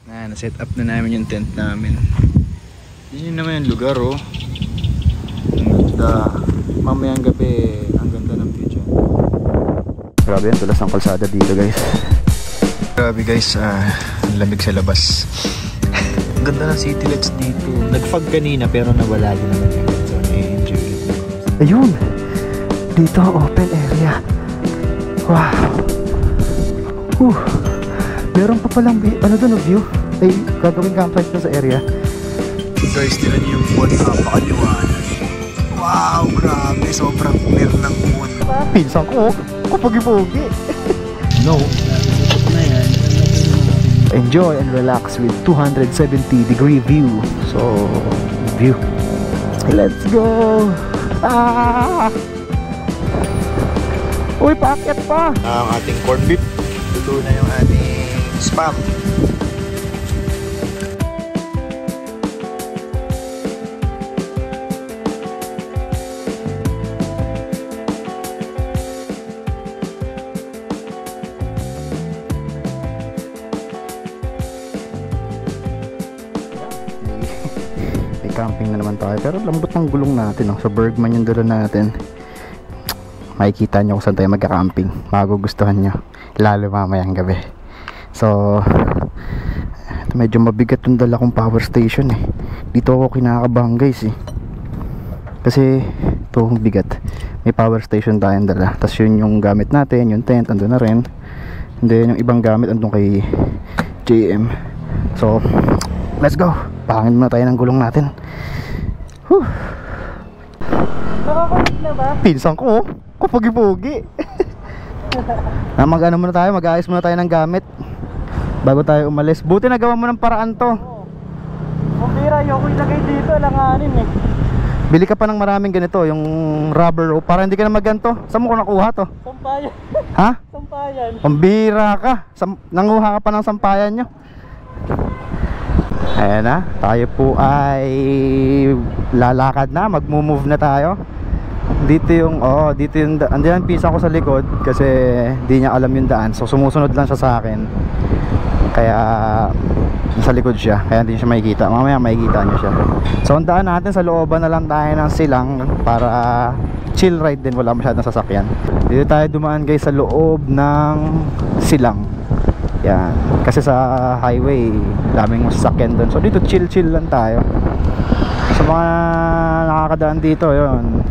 Na-set up na namin yung tent namin. Yun naman yung lugar, oh. Ang ganda. Mamayang gabi, ang ganda ng view dyan. Grabe yan, tulas ng kalsada dito, guys. Grabe guys, ang lamig sa labas. Ang ganda ng city lights dito. Nag-fog kanina pero nawala din naman yun. So, na-enjoy ulit. Ayun! Dito, open area. Wow! Meron pa palang ano doon, view? Ay, gagawin campsite na sa area. Guys, tira niyo yung moon. Napakaliwanag. Wow, grabe. Sobrang clear ng moon. Pinsan ko, kapag-ipogi. No. Enjoy and relax with 270-degree view. So, view. Let's go! Uy, paakyat pa! Ang ating corned beef. Ito na yung ating spam. Camping na naman tayo, pero lambot ng gulong natin, oh. Sa Bergman yung dala natin. Makikita nyo kung saan tayo magka-camping. Magugustuhan nyo, lalo mamayang gabi. So medyo mabigat yung dala kong power station, eh. Dito ako kinakabahan, guys, eh. Kasi ito bigat. May power station tayong dala, tapos yun yung gamit natin, yung tent andun na rin, and then yung ibang gamit andun kay JM. So let's go. Pangin muna tayo ng gulong natin. Nakakalit na ba? Pinsan ko, kapag-ipogi. Mag-ano muna tayo, mag-ayos muna tayo ng gamit bago tayo umalis. Buti nagawa mo ng paraan to. Kumbira, ayoko ilagay dito, alanganin eh. Bili ka pa ng maraming ganito, yung rubber rope, para hindi ka na maganto. Saan mo ko nakuha to? Sampayan. Ha? Sampayan. Kumbira ka, nanguha ka pa ng sampayan nyo. Ayan na, tayo po ay lalakad na, mag-move na tayo. Dito yung, andiyan pisa ko sa likod kasi di niya alam yung daan. So sumusunod lang siya sa akin. Kaya nasa likod siya, kaya hindi siya makikita. Mamaya makikita niyo siya. So ang daan natin sa looban na lang tayo ng silang para chill ride din, wala masyadong sasakyan. Dito tayo dumaan guys sa loob ng silang. Yan, kasi sa highway daming sasakyan doon. So dito chill lang tayo. Sa mga nakakadaan dito, yun,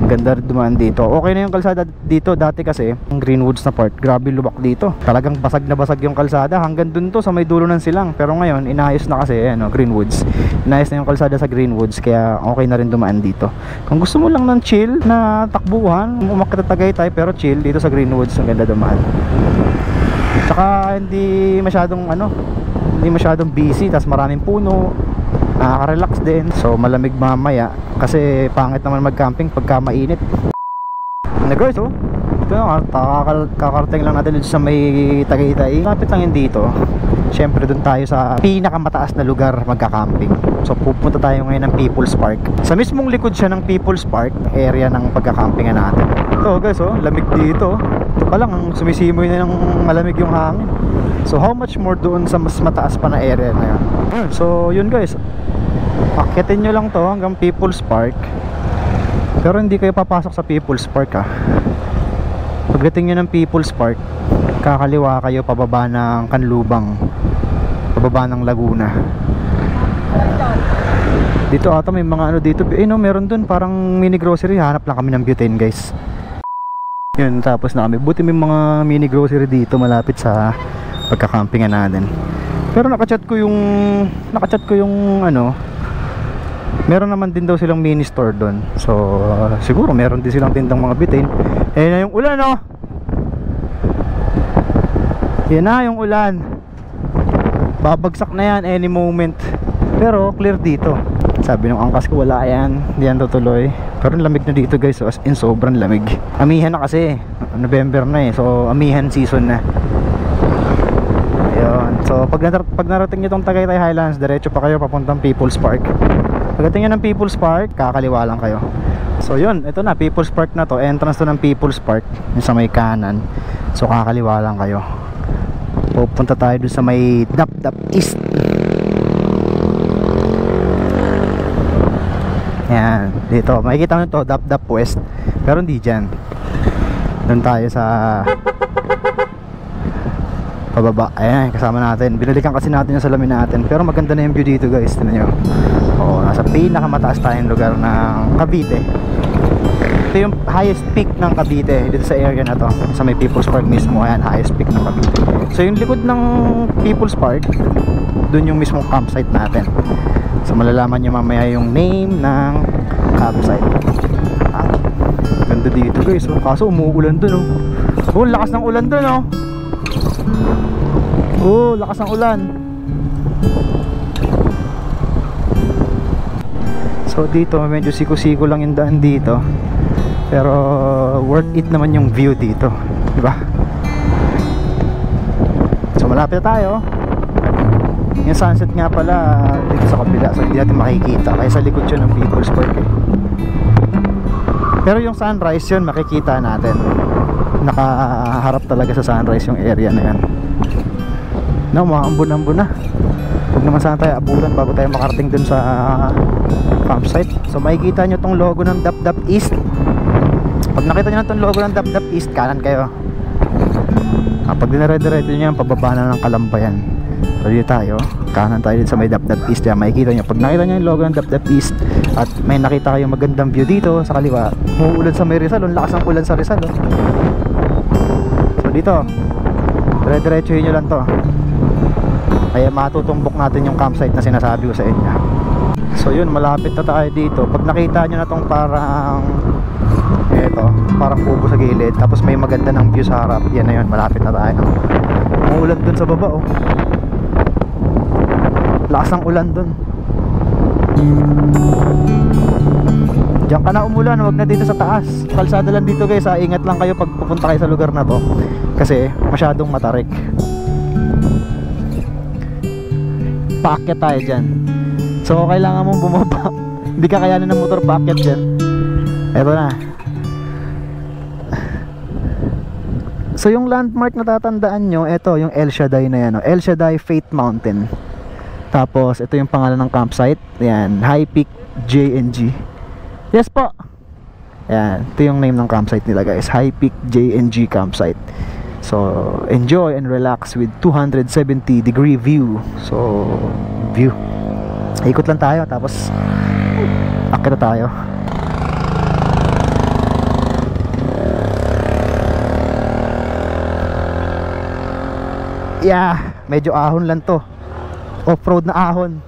ganda rin dumaan dito. Okay na yung kalsada dito. Dati kasi ang Greenwoods na part, grabe lubak dito. Talagang basag na basag yung kalsada hanggang dun to sa may dulo ng silang. Pero ngayon inayos na kasi, Greenwoods. Inayos na yung kalsada sa Greenwoods, kaya okay na rin dumaan dito. Kung gusto mo lang ng chill na takbuhan, umakyat na Tagaytay pero chill, dito sa Greenwoods ang ganda dumaan. Tsaka hindi masyadong busy, tas maraming puno, nakaka-relax din. So malamig mamaya kasi pangit naman mag-camping pagka mainit. Na guys, ito na, kakarating lang natin dito sa may Tagaytay. Kapit lang yun dito. Siyempre doon tayo sa pinakamataas na lugar magka-camping. So pupunta tayo ngayon ng People's Park. Sa mismong likod siya ng People's Park, area ng pagka-campingan natin. Ito guys, lamig dito. Ito pa lang, sumisimoy na ng malamig yung hangin. So how much more doon sa mas mataas pa na area na yun. So yun guys, akyatin nyo lang to hanggang People's Park. Pero hindi kayo papasok sa People's Park, ha. Pagdating nyo ng People's Park, kakaliwa kayo pababa ng Kanlubang, pababa ng Laguna. Dito ata may mga dito, meron dun parang mini grocery. Hanap lang kami ng butane guys. Yun, tapos na kami. Buti may mga mini grocery dito malapit sa pagkakampingan natin. Pero nakachat ko yung meron naman din daw silang mini store doon. So siguro meron din silang tindang mga butane. Na yung ulan, yan na yung ulan. Babagsak na yan any moment. Pero clear dito. Sabi ng angkas ko wala yan, hindi yan tutuloy. Pero lamig na dito guys, as in sobrang lamig. Amihan na kasi, November na so amihan season na. Ayun. So pag narating nyo itong Tagaytay Highlands, diretso pa kayo papuntang People's Park. Pagdating nyo ng People's Park, kakaliwa lang kayo. So yun, ito na, People's Park na to. Entrance to ng People's Park, yung sa may kanan. So kakaliwa lang kayo. Pupunta tayo dun sa may Dap Dap East. Ayan, dito. Makikita nyo to, Dap Dap West. Pero hindi dyan. Doon tayo sa pababa. Ayan, kasama natin. Binalikan kasi natin yung salamin natin. Pero maganda na yung view dito guys. Tignan nyo. Oo, nasa pinakamataas tayong lugar ng Cavite. Ito yung highest peak ng Cavite. Dito sa area na to. Sa may People's Park mismo. Ayan, highest peak ng Cavite. So yung likod ng People's Park, dun yung mismong campsite natin. So malalaman nyo mamaya yung name ng campsite. Ganda dito guys. Kaso umuulan dun oh. Oh, lakas ng ulan dun oh. Oh, lakas ng ulan. So dito medyo siko-siko lang yung daan dito. Pero worth it naman yung view dito, di ba? So malapit na tayo. Yung sunset nga pala dito sa kabila, so hindi natin makikita kaya sa likod yun ng People's Park eh. Pero yung sunrise yun makikita natin. Nakaharap talaga sa sunrise yung area na yan. No, maambon-ambon na. Huwag naman sana tayo abutan bago tayo makarating dun sa campsite. So makikita nyo tong logo ng Dap Dap East. Pag nakita nyo na tong logo ng Dap Dap East, kanan kayo. Pag dinare-diretso nyo yan, pababa na ng Kalambayan. So dito tayo, kanan tayo din sa may Dap Dap East. Yan, makikita nyo. Pag nakita nyo yung logo ng Dap Dap East at may nakita kayong magandang view dito sa kaliwa, umuulan sa may Rizal. Ang lakas ng ulan sa Rizal oh. So dito, dire-diretso nyo lang to. Kaya matutumbok natin yung campsite na sinasabi ko sa inyo. So yun, malapit na tayo dito. Pag nakita nyo na tong parang eto, parang kubo sa gilid, tapos may maganda ng view sa harap, yan na yun, malapit na tayo. Umuulan dun sa baba oh. Lakas ng ulan dun. Diyan ka na umulan, wag na dito sa taas. Kalsada lang dito guys, ingat lang kayo pag pupunta kayo sa lugar na to kasi masyadong matarik. Paakyat tayo dyan. So kailangan mong bumaba. Hindi ka kayanin ng motor paakyat dyan. Eto na. So yung landmark na tatandaan nyo, eto yung El Shaddai na yan, El Shaddai Faith Mountain. Tapos ito yung pangalan ng campsite. Yan, High Peak JNG. Yes po. Yan, ito yung name ng campsite nila guys, High Peak JNG Campsite. So enjoy and relax with 270-degree view. So view, ikot lang tayo tapos akit na tayo. Yeah, medyo ahon lang to. Off-road na ahon.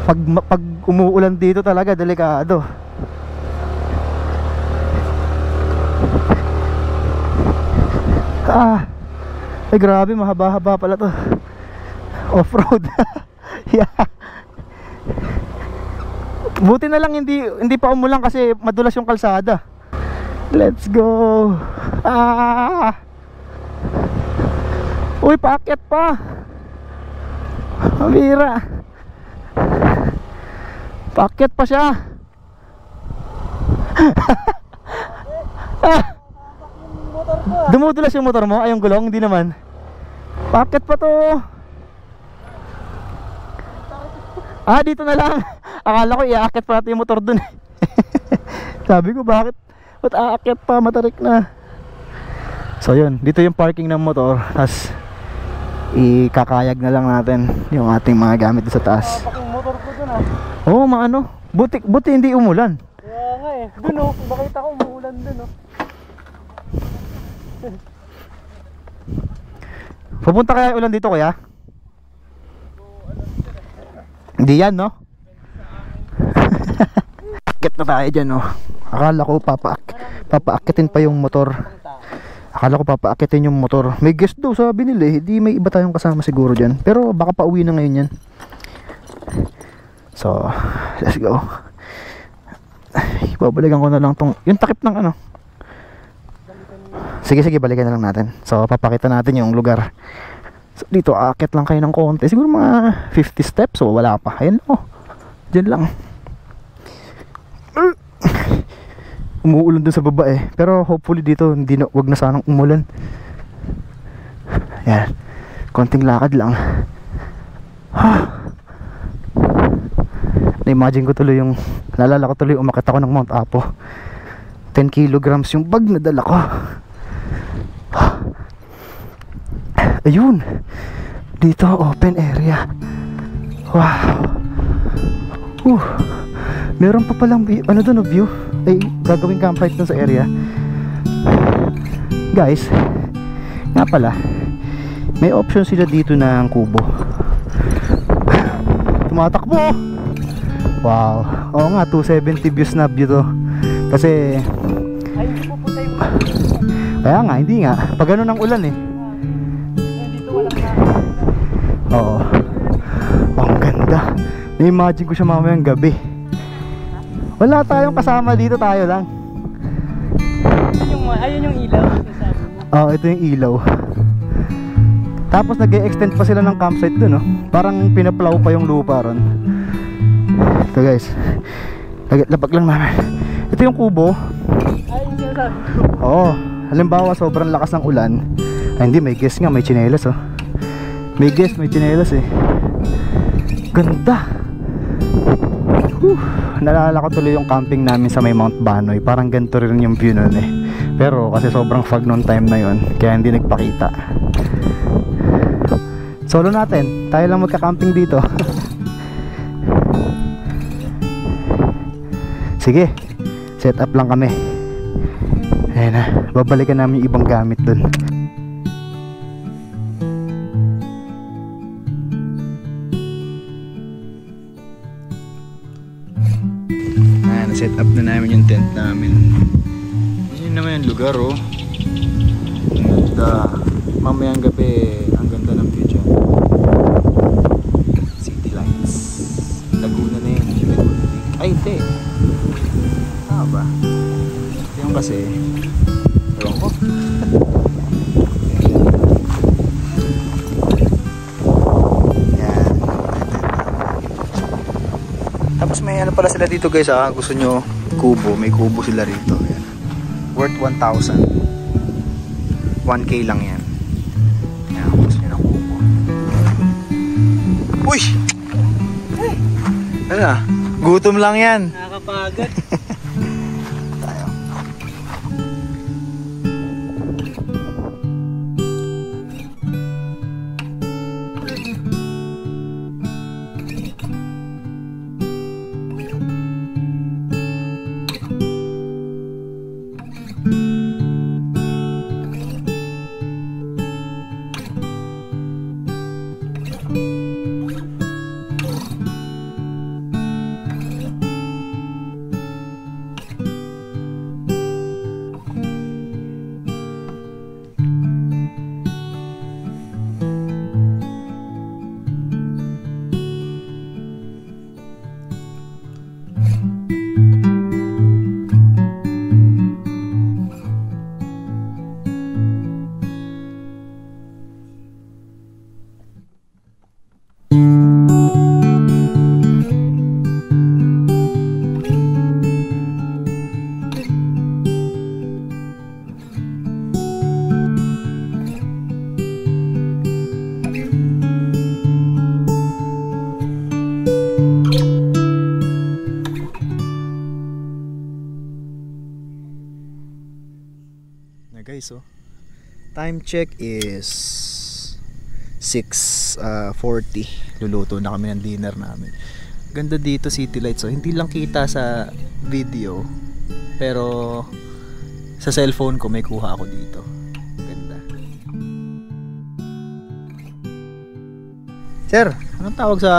Pag umuulan dito talaga delikado. Ay grabe, mahaba-haba pala to. Off-road. Yeah. Buti na lang hindi pa umulan kasi madulas yung kalsada. Let's go. Uy, paakyat pa. Mabira. Paakyat pa siya. Dumudulas yung motor mo? Ay, yung gulong? Hindi naman. Paakyat pa to. Dito na lang. Akala ko iaakit pa natin yung motor dun. Sabi ko bakit aakyat pa, matarik na. So yun, dito yung parking ng motor. Tapos ikakayag na lang natin yung ating mga gamit sa taas. Paking motor ko dun Oo, maano. Buti hindi umulan. Kaya nga eh. Dun oh, bakita ko umuulan dun oh. Pupunta kaya ulan dito kuya? Hindi yan no? Akit na tayo dyan no. Akala ko papaakitin pa yung motor. Akala ko papaakitin yung motor. May guest daw sabi nila eh. Di may iba tayong kasama siguro dyan. Pero baka pauwi na ngayon yan. So let's go. Babalikan ko na lang tong yung takip ng ano. Sige, balikan na lang natin. So papakita natin yung lugar. So, dito aakyat lang kayo ng konti. Siguro mga 50 steps. So wala pa. Ayan oh. Diyan lang. Umuulan dun sa baba eh. Pero hopefully dito wag na sanang umulan. Ayan. Konting lakad lang. Na-imagine ko tuloy yung Naalala ko tuloy, umakit ako ng Mount Apo. 10 kilograms yung bag na dala ko. Ayun, dito open area. Wow. Meron pa palang view. Ano doon, view? Ay, gagawing campsite dun sa area. Guys, nga pala, may option sila dito ng kubo. Tumatakbo. Wow. Oo nga, 270 views na view to. Kasi Ay, hindi po puta yung kaya nga, hindi nga. Pag ano ng ulan eh. dito walang na. Oo. Ang ganda. Na-imagine ko siya mamayang gabi. Wala tayong kasama dito, tayo lang. Ayun yung ilaw na sabi mo. Oo, ito yung ilaw. Tapos nag-e-extend pa sila ng campsite dun, no? Parang pinaplow pa yung lupa ron. Ito guys, labag lang namin. Ito yung kubo. Ay, yung sinasabi ko. Oo, halimbawa sobrang lakas ng ulan. Ay hindi, may guest nga, may tsinelas oh. May guest, may tsinelas eh. Ganda. Naalala ko tuloy yung camping namin sa may Mount Banoy. Parang ganito rin yung view nun eh. Pero kasi sobrang fog noon time na yon, kaya hindi nagpakita. Solo natin, tayo lang magka-camping dito. Sige, set up lang kami. Ayan na, babalikan namin yung ibang gamit dun. Ayan, set up na namin yung tent namin. Yun naman yung lugar oh. Ganda. Mamayang gabi, ang ganda ng view dyan. City lights. Laguna na yun. Ay, hindi. Tama ba? Yung kasi, ewan ko. Yan. Tapos may ano pala sila dito guys ah. Gusto nyo kubo. May kubo sila rito. Yan. Worth 1,000. 1K lang yan. Yan. Gusto nyo ng kubo. Uy! Ano na? Gutom lang yan. Nakakapagod. Tayo. Guys, oh. Time check is 6:40. Luluto na kami ng dinner namin. Ganda dito, city lights, oh. Hindi lang kita sa video, pero sa cellphone ko may kuha ako dito. Ganda. Sir, anong tawag sa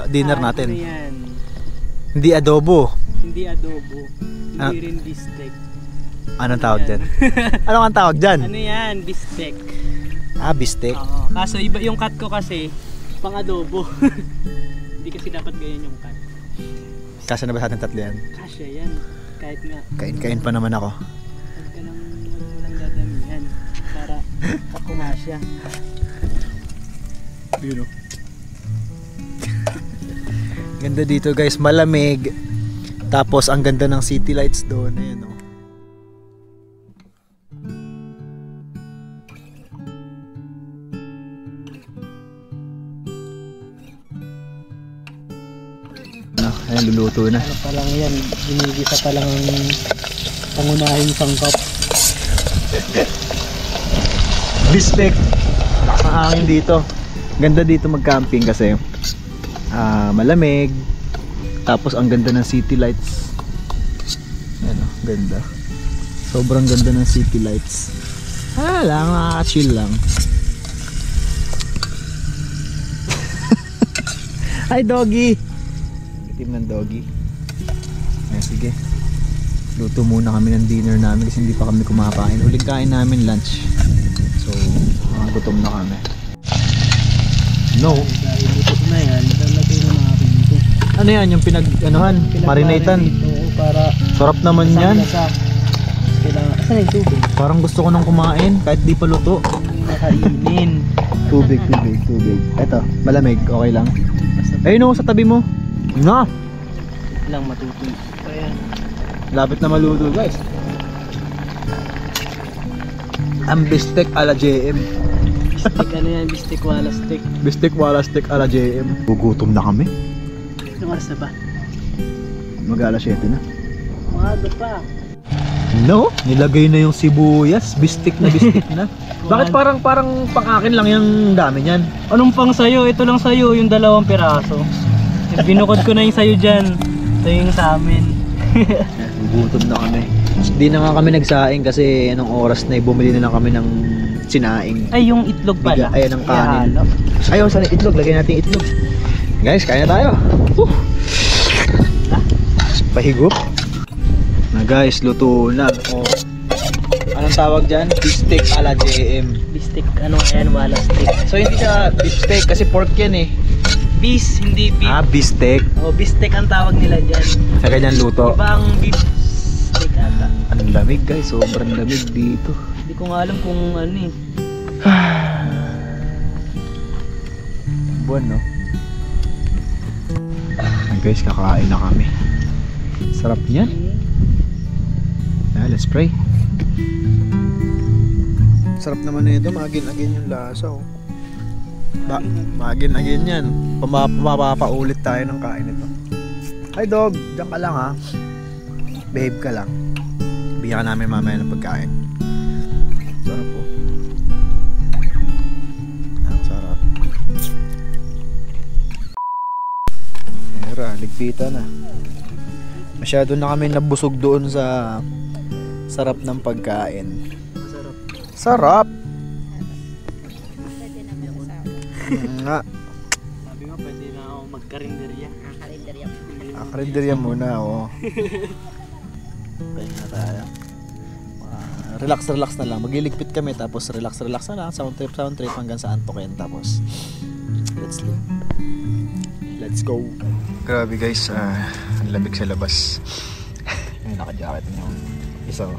dinner natin? Ano yan? Hindi adobo. Hindi adobo. Hindi Ah. rin bistek. Anong tawag dyan? Ano ang tawag dyan? Ano yan? Bistek. Ah, bistek. Oo. Kaso iba yung cut ko kasi pang adobo. Hindi kasi dapat ganyan yung cut. Kasya na ba sa ating tatlo yan? Kasya yan. Kahit nga Kain-kain pa naman ako. huwag ka nang walang dadamihan para kumasya. Yun, oh. Ganda dito guys, malamig. Tapos ang ganda ng city lights doon. Ayan, oh. Ayan, luluto na. Ano pa lang yan, ginigisa pa lang ang pangunahing sangkap. Bistek. Lakas ng hangin dito. Ganda dito mag-camping kasi malamig. Tapos ang ganda ng city lights. Ayan o, ganda. Sobrang ganda ng city lights. Lang, nakaka-chill lang. Hi doggy! Itim ng doggy. Ayan, sige. Luto muna kami ng dinner namin kasi hindi pa kami kumakain. Huling kain namin lunch. So, gutom na kami. No. Dahil luto na yan, lalagay na natin ito. Ano yan? Yung marinatean. Oo, para Sarap naman yan. Asan yung tubig? Parang gusto ko nang kumain kahit di pa luto. Nakainin. Tubig. Eto, malamig. Okay lang. Ayun o, sa tabi mo. Na! Lang matutoy. Ayan. Lapit na maluto guys. Ang bistek ala JM. Bistek ano yan? Bistek wala stick. Bistek wala stick ala JM. Gugutom na kami. Anong oras na ba? Mag-alas 7 na. Maaga pa. No, nilagay na yung sibuyas. Bistek na. Bakit parang pang-akin lang yung dami niyan? Anong pang sayo? Ito lang sayo, yung 2 piraso. Binukod ko na yung sayo dyan. Ito yung sa amin. Gugutom na kami. Di na nga kami nagsaing kasi anong oras na bumili na lang kami ng sinaing. Ay, yung itlog pala. Ayan ang kanin. Ayaw, sana itlog. Lagyan natin itlog. Guys, kaya na tayo. Pahigop. Na guys, luto na. Oh. Anong tawag dyan? Bistek ala JM. Bistek, ano yan? Wala stick. So hindi siya beefsteak kasi pork yan eh. Bis, hindi beef. Bistek. Oh, bistek ang tawag nila dyan. Sa ganyan luto. Iba ang beef steak ata. Ang lamig guys, sobrang lamig dito. Hindi ko nga alam kung ano eh. Buwan no? Guys, kakain na kami. Sarap niyan. Let's pray. Sarap naman nito, magin-agin yung lasa oh. Magin-agin yan. Pumapaulit tayo ng kain ito. Hi dog, diyan ka lang ha. Behave ka lang. Bigyan ka namin mamaya ng pagkain. Sarap po. Ang sarap. Era, ligpitan na. Masyado na kami nabusog doon sa sarap ng pagkain. Masarap. Sarap! Nga. Sabi nga, pwede na ako magkarinderya. Karinderya muna, oo. Pahinga tayo. Relax na lang. Magliligpit kami tapos relax na lang. Sound trip hanggang sa antokin. Tapos, let's sleep. Let's go. Grabe guys, ang lamig sa labas. May naka-jacket niyo. Isa oh.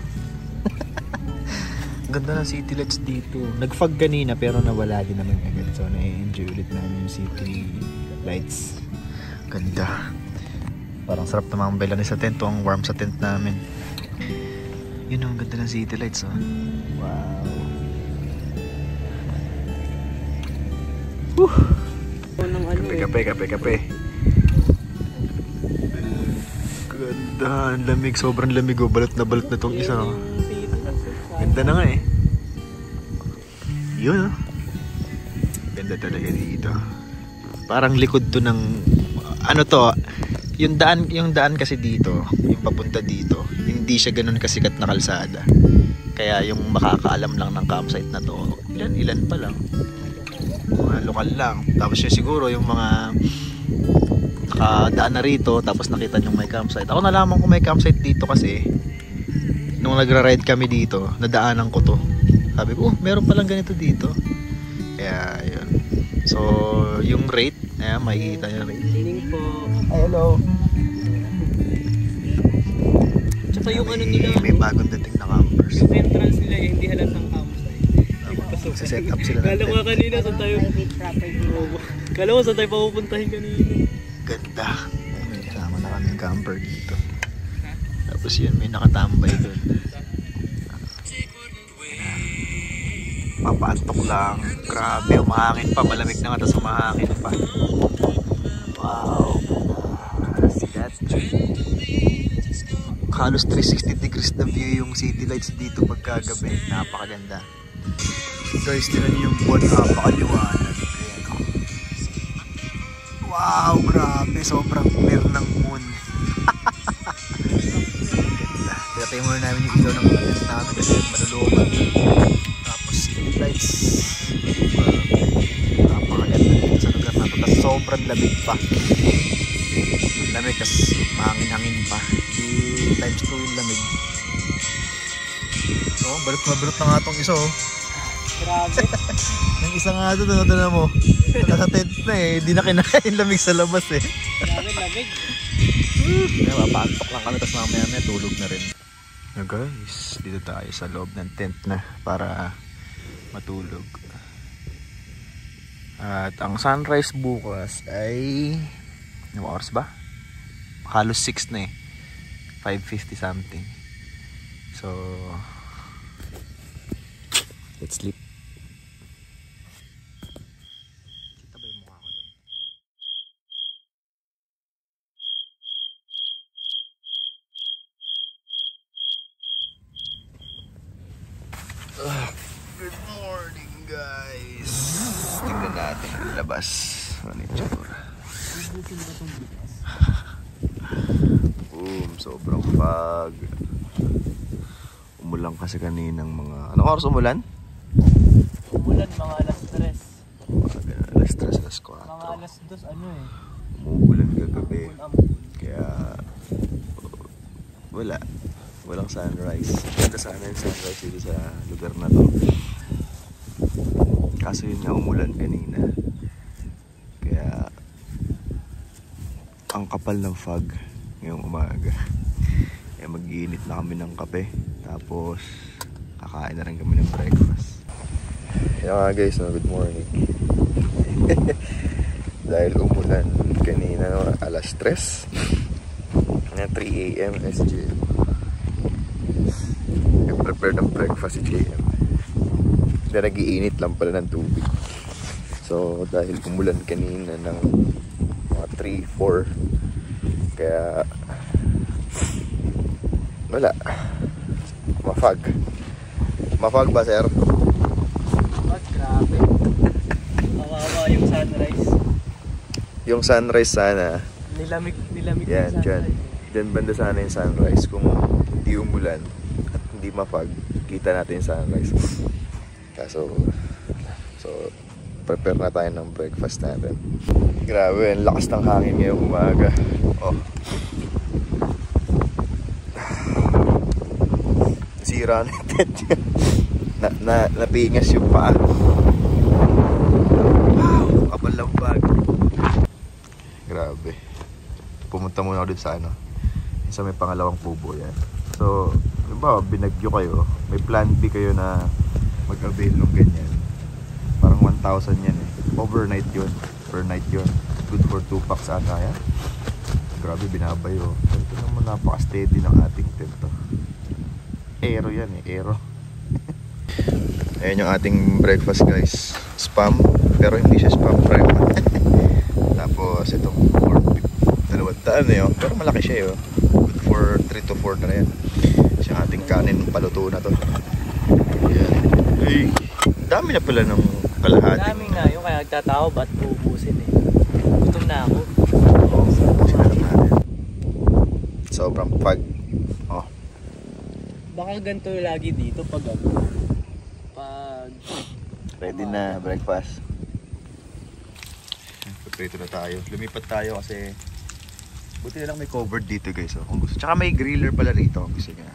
Ganda ng city lights dito. Nag-fog kanina pero nawala din naman agad. So na-enjoy ulit namin yung city lights. Ganda. Parang sarap na mga bela sa tent. Ang warm sa tent namin. Yun ang ganda ng city lights oh. Wow. Kape. Ganda, ang lamig, sobrang lamig oh. Balot na tong isa oh. Ganda na nga eh. Yun oh. Ganda talaga dito. Parang likod to ng ano to, yung daan kasi dito, yung papunta dito, hindi siya ganun kasikat na kalsada. Kaya yung makakaalam lang ng campsite na to, ilan pa lang. Mga lokal lang. Tapos yun siguro yung mga nakadaan na rito tapos nakita nyo may campsite. Ako nalaman ko may campsite dito kasi nung nagra-ride kami dito, nadaanan ko to. Sabi ko, meron palang ganito dito. Kaya yun. So yung rate, ayan, makikita nyo rate. Tining po. Ay, hello. Tsaka yung ano nila, May bagong dating na campers. yung entrance nila eh, hindi halatang campsite. Set up sila ng Kala ko tent. kanina saan tayo. Kala ko saan tayo papupuntahin kanina. Ganda. May kasama na kaming camper dito. Tapos yun, may nakatambay doon. Papaantok lang. Grabe, umahangin pa. Malamig na nga, tapos umahangin pa. Wow. Sila. Halos 360 degrees na view yung city lights dito pagkagabi. Napakaganda. Guys, tinan niyo yung buwan, napakaliwanag. Ayan, oh. Wow, grabe. Sobrang clear ng moon. Ganda. Pinatay muna namin yung ilaw ng mga tent namin kasi maluluman. Tapos city lights. Napakaganda dito sa lugar na ito. Tapos sobrang lamig pa. Lamig kasi mahangin-hangin pa. Times 2 yung lamig. Oh, balot na balot na nga itong isa, oh. Grabe. Yung isa nga ito, na mo. Nasa tent na eh. Hindi na kinain lamig sa labas eh. Grabe, lamig. Mapaantok lang kami, tapos mamaya tulog na rin. Now guys, dito tayo sa loob ng tent na para matulog. At ang sunrise bukas ay anong oras ba? Halos 6 na eh. 5:50 something. So let's sleep. Kita ba yung mukha ko doon? Good morning guys. Tingnan natin ang labas. Ano yung tsura? Boom, sobrang fog. Umulan kasi kaninang mga... Anong oras umulan? Umulan mga alas 3. Alas 3, alas 4. Mga alas 2 ano eh. Umuulan kagabi. Kaya... Walang sunrise. Ganda sana yung sunrise dito sa lugar na to. Kaso yun nga, umulan kanina. Kaya... ang kapal ng fog ngayong umaga. Kaya mag-iinit na kami ng kape. Tapos kakain na rin kami ng breakfast. Kaya nga guys, good morning. Dahil umulan kanina, no, alas 3 na 3 AM SJM. Nag-prepare ng breakfast si JM. Hindi, nag-iinit lang pala ng tubig. So dahil umulan kanina ng 3-4, kaya wala, mafag ba sir? Grabe. Kawawa yung sunrise. Yung sunrise sana Nilamig yan, yung sunrise. dyan banda sana yung sunrise. Kung hindi umulan at hindi mafag, kita natin yung sunrise. Kaso prepare na tayo ng breakfast natin. Grabe, ang lakas ng hangin ngayong umaga. Oh. Sira na yung tent yun. Napingas yung paa. Wow, kapal ng bag. Grabe. Pumunta muna ako dun sa sa may pangalawang kubo yan. So, diba, binagyo kayo. May plan B kayo na mag-avail ng ganyan. Parang 1,000 yan eh. Overnight yun. Per night yun. Good for 2 packs ata yan. Grabe, binabayo. Ito naman napaka-steady ng ating tent to. Aero yan eh. Aero. Ayan yung ating breakfast guys. Spam. Pero hindi siya spam prime. Tapos itong corned beef. 200 na yun. Pero malaki siya yun. Good for 3 to 4 na yan. Siya ating kanin paluto na to. Ayan. Ay, dami na pala ng kalahati. Daming na yun, kaya nagtatao ba't uubusin eh. Gutom na ako. Oo, uubusin na lang natin. Sobrang pag. Oh. Baka ganito lagi dito pag Ready na breakfast. Prito na tayo. Lumipat tayo kasi buti na lang may covered dito guys. So, kung gusto. Tsaka may griller pala rito kung gusto niya.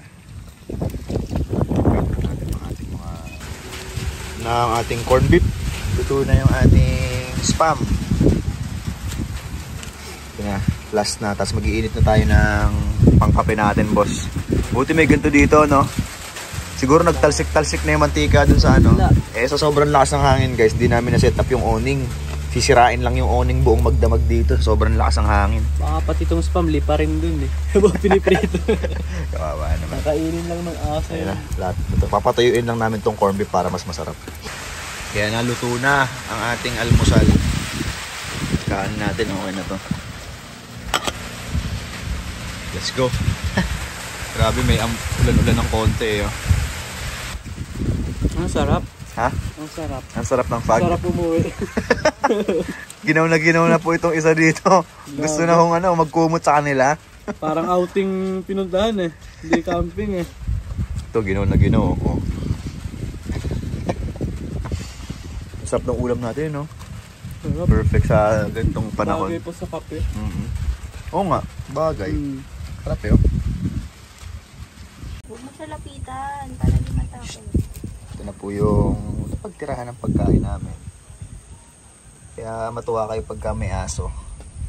Ang ating corned beef. Luto na yung ating spam. Ito na, last na. Tapos mag-iinit na tayo ng pangkape natin, boss. Buti may ganito dito, no? Siguro nagtalsik-talsik na yung mantika dun sa sa sobrang lakas ng hangin, guys. Di namin na-set up yung awning. Sisirain lang yung awning buong magdamag dito. Sobrang lakas ng hangin. Baka pati itong spam lipa rin dun eh. Piniprito. Kawawa naman. Nakainin lang ng aso. Ayun na, lahat. Papatuyuin lang namin tong corned beef para mas masarap. Kaya naluto na ang ating almusal. Kaan natin, okay na to. Let's go. Grabe, may ulan-ulan ng konti oh. Ang sarap. Ha? Ang sarap. Ang sarap ng fog. Sarap umuwi. Ginaw na po itong isa dito. Gusto na kong magkumot sa kanila. Parang outing pinuntahan eh. Hindi camping eh. Ito, ginaw na oh. Sarap ng ulam natin, no? Sarap. Perfect sa ganitong panahon. Bagay po sa kape. Oo nga, bagay. Sarap eh, oh. Huwag mo siya lapitan para di matakot. Ito na po yung pagtirahan ng pagkain namin. Kaya matuwa kayo pagka may aso.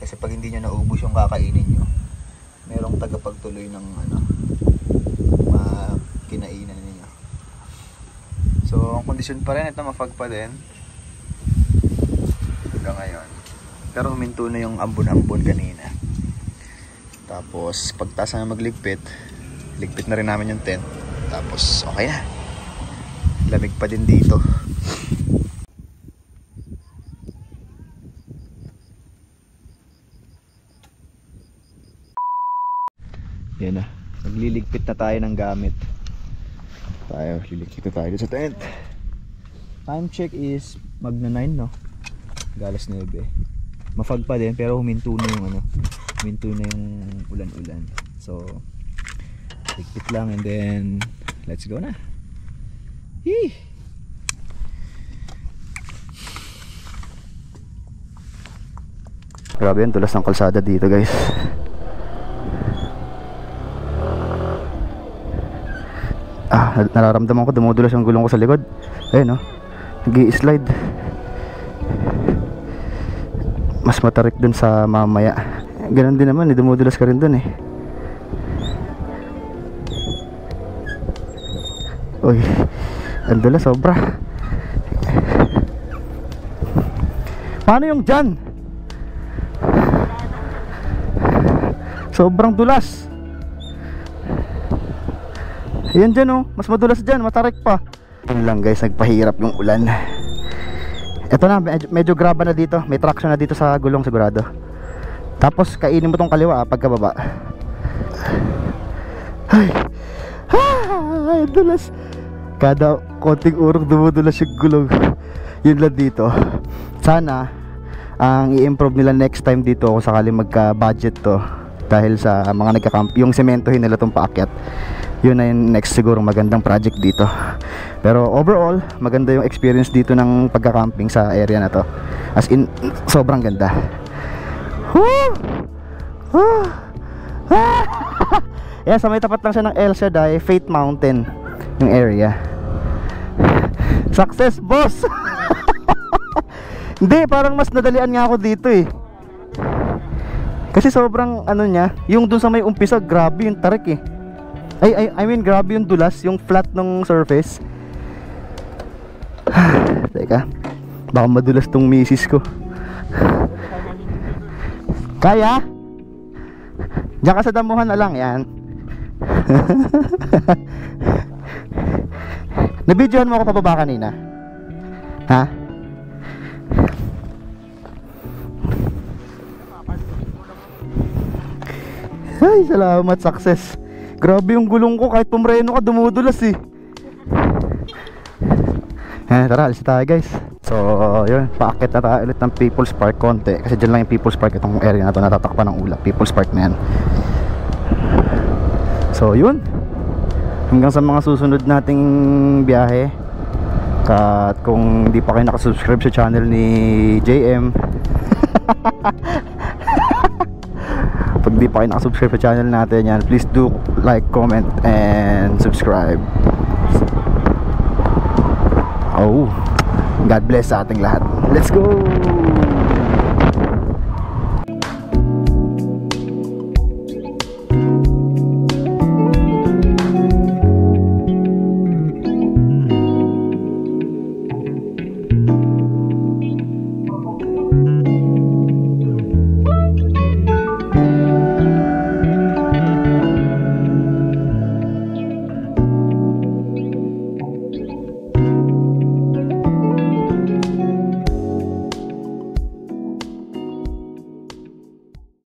Kasi pag hindi nyo naubos yung kakainin nyo, merong tagapagtuloy ng kinainan ninyo. So, ang kondisyon pa rin, ito mafag pa din. Hanggang ngayon. Pero huminto na yung ambon-ambon kanina. Tapos, pagtaas na magligpit, ligpit na rin namin yung tent. Tapos, okay na. Lamig pa din dito. Yan na. Nagliligpit na tayo ng gamit. Liligpit na tayo sa tent. Time check is magna 9, no? Galas 9. Mafag pa din pero huminto na yung huminto na yung ulan-ulan. So, ligpit lang and then let's go na. Hee! Grabe yan, tulas ng kalsada dito, guys. Nararamdaman ko dumudulas yung gulong ko sa likod. Ayun, no? Nag-i-slide. Mas matarik dun sa mamaya. Ganon din naman, dumudulas ka rin dun eh. Uy, ang dulas, sobra. Paano yung dyan? Sobrang dulas. Ayan dyan oh, mas madulas dyan, matarik pa. Yun lang guys, nagpahirap yung ulan. Ito na, medyo graba na dito. May traction na dito sa gulong sigurado. Tapos kainin mo tong kaliwa pagkababa. Ay, dulas. Kada konting urong dumudulas yung gulong. Yun lang dito. Sana ang i-improve nila next time dito kung sakaling magka-budget to, dahil sa mga nagka-camp, yung sementohin nila tong paakyat. Yun na yung next siguro magandang project dito. Pero overall, maganda yung experience dito ng pagka-camping sa area na to. As in, sobrang ganda. Yeah, sa may tapat lang siya ng El Shaddai, Faith Mountain yung area. Success, boss! Hindi, parang mas nadalian nga ako dito eh. Kasi sobrang niya, yung dun sa may umpisa, grabe yung tarik eh. I mean, grabe yung dulas, yung flat ng surface. Teka, baka madulas tong misis ko. Kaya? Diyan ka sa damuhan na lang, yan. Nabidyohan mo ako pababa kanina? Ha? Ay, salamat, success. Grabe yung gulong ko, kahit pumreno ka, dumudulas eh. Tara, alis tayo guys. So, yun, paakyat na tayo ulit ng People's Park konti. Kasi dyan lang yung People's Park, itong area na to, natatakpan ng ulap. People's Park na yan. So, yun. Hanggang sa mga susunod nating biyahe. At kung hindi pa kayo nakasubscribe sa channel ni JM, pag di pa kayo nakasubscribe sa channel natin yan, please do like, comment, and subscribe. Oh, God bless sa ating lahat. Let's go!